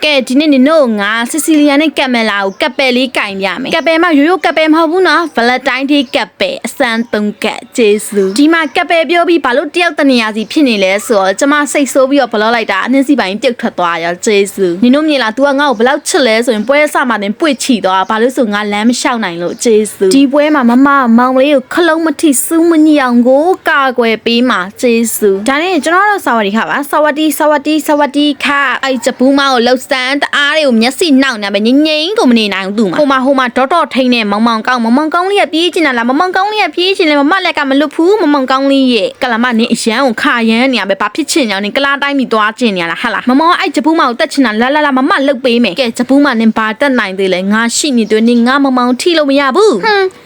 ကဲဒီနေ့နင်တို့ငါဆီစီလီယန်နဲ့ကပ်မယ်လားကိုကပ်ပဲလေးကင်ပြမယ်ကပ်ပဲမှာရိုးရိုးကပ်ပဲမဟုတ်ဘူးနော် Valentine Day ကပ်ပဲအစမ်း3ကပ်ကျေးဇူးဒီမှာကပ်ပဲပြောပြီးဘာလို့တယောက်တနေရာစီဖြစ်နေလဲဆိုတော့ကျမစိတ်ဆိုးပြီးတော့ဘလော့လိုက်တာအနှင်းစီပိုင်းပြုတ်ထွက်သွားရောကျေးဇူးနင်တို့မြင်လား तू ကငါ့ကိုဘလောက်ချစ်လဲဆိုရင်ပွဲဆမှာတင်ပွေ့ချီသွားဘာလို့ဆိုငါလမ်းမလျှောက်နိုင်လို့ကျေးဇူးဒီပွဲမှာမမမောင်လေးကိုခလုံးမထိစူးမညစ်အောင်ကိုကာကွယ်ပေးမှာကျေးဇူးဒါနဲ့ကျွန်တော်တို့စာဝတီခပါစာဝတီခအဲ့ဂျပူးမကိုလှုပ်စမ်းတအားတွေကိုမျက်စိနှောက်နေပဲငိမ့်ငိမ့်ကိုမနေနိုင်ဘူးသူ့မှာဟိုမှာဒေါထိန်နဲ့မောင်ကောင်းလေးကပြေးချင်တာလားမောင်ကောင်းလေးကပြေးချင်လဲမမလက်ကမလွတ်ဘူးမောင်ကောင်းလေးရဲ့ကလမနေအရန်ကိုခါရမ်းနေရပဲဘာဖြစ်ချင်ကြောင်းနေကလာတိုင်းပြီးသွားချင်နေရလားဟာလားမမောအဲ့ဂျပူးမကိုတက်ချင်တာလာမမလှုပ်ပေးမယ်ကဲဂျပူးမနင်ဘာတက်နိုင်သေးလဲငါရှိနေတွေ့နေငါမောင်ထိလို့မရဘူး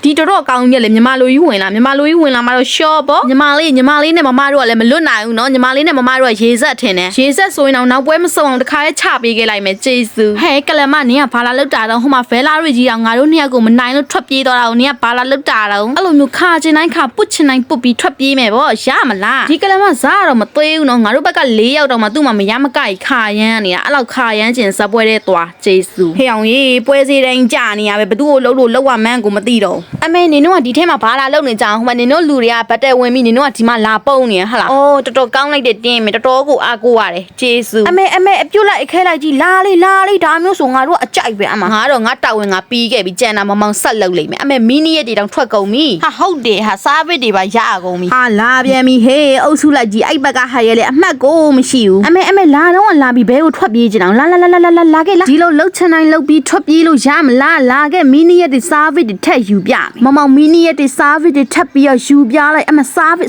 ဒီတော့ကောင်းမြက်လေမြမလိုကြီးဝင်လာမတော့ရှော့ပေါ့ညီမလေးနဲ့မမတို့ကလည်းမလွတ်နိုင်ဘူးနော်ညီမလေးနဲ့မမတို့ကရေဆက်ထင်တယ်ရေဆက်ဆိုရင်တော့နောက်ပွဲမစုံအောင်တခါလေးချပေးခဲ့လိုက်မယ်ကျေးဇူးဟဲကလမနင်ကဘာလာလောက်တာတော့ဟိုမှာဖဲလာရီကြီးအောင်ငါတို့နှစ်ယောက်ကိုမနိုင်လို့ထွက်ပြေးသွားတာကိုနင်ကဘာလာလောက်တာတော့အဲ့လိုမျိုးခါချင်တိုင်းခါပုတ်ချင်တိုင်းပုတ်ပြီးထွက်ပြေးမယ်ဗောရမလားဒီကလမဇာတော့မသေးဘူးနော်ငါတို့ဘက်က4ယောက်တော့မှသူ့မှာမရမကြိုက်ခါရမ်းနေတာအဲ့လောက်ခါရမ်းချင်ဇက်ပွဲတဲ့သွားကျေးဇူးဟဲအောင်ကြီးပွဲစီတိုင်းကြာနေရပဲဘသူ့ကိုလှုပ်လို့လောက်ရမှန်းကိုမသိတော့အမေနင်တို့ကဒီထဲမှာဘာလာလှုပ်နေကြအောင်ဟိုမှာနင်တို့လူတွေကဗတ်တဲဝင်ပြီးနင်တို့ကဒီမှာလာပုံနေရဟလားအိုးတော်တော်ကောင်းလိုက်တဲ့တင်းမယ်တော်တော်ကိုအားကိုးရတယ်ကျေးဇူးအမေအပြုတ်လိုက်အခဲလိုက်ကြီးလာလေးဒါမျိုးဆိုငါတို့အကြိုက်ပဲအမငါတော့ငါတာဝန်ငါပြီးခဲ့ပြီကြံတာမောင်ဆက်လုပ်လိမ့်မယ်အမေမီနီရက်တွေတောင်ထွက်ကုန်ပြီဟာဟုတ်တယ်ဟာစားဗစ်တွေပါရကုန်ပြီဟာလာပြန်ပြီဟေးအုပ်စုလိုက်ကြီးအဲ့ဘက်ကဟာရဲလေအမှတ်ကိုမရှိဘူးအမေလာတော့လာပြီဘဲကိုထွက်ပြေးကြအောင်လာခဲ့လာဒီလိုလှုပ်ချင်တိုင်းလှုပ်ပြီးထွက်ပြေးလို့ရမလားလာခဲ့မီနီရက်တွေစားဗစ်တွေထက်ယူပြမောင်မီနီရက်တွေစားဗစ်တွေထပ်ပြီးတော့ယူပြလိုက်အမစားဗစ်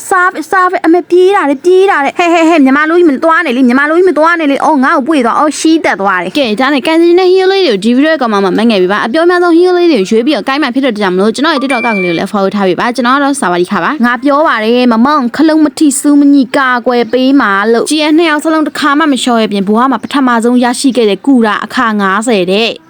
အမေပြေးတာလေဟဲမြန်မာလူကြီးမသွားနဲ့လေအော်ငါ့ကိုပွေသွားအော်ရှီးတက်သွားတယ်ကဲဒါနဲ့ကန်စီနဲ့ဟီးလေးတွေကိုဒီဗီဒီယိုကောင်မှမငယ်ပြီပါအပြောများဆုံးဟီးလေးတွေကိုရွေးပြီးတော့ကိုင်းမှဖြစ်တဲ့ကြောင့်မလို့ကျွန်တော်ရဲ့ TikTok ကောက်ကလေးကိုလည်း follow ထားပြီပါကျွန်တော်ကတော့စာဝါဒီခါပါငါပြောပါတယ်မမောင်ခလုံးမထိစူးမညိကာကွယ်ပေးမှာလို့ GN 2ယောက်စလုံးတစ်ခါမှမလျှော့ရဲ့ပြင်ဘွားမှာပထမဆုံးရရှိခဲ့တဲ့ကူတာအခါ90တဲ့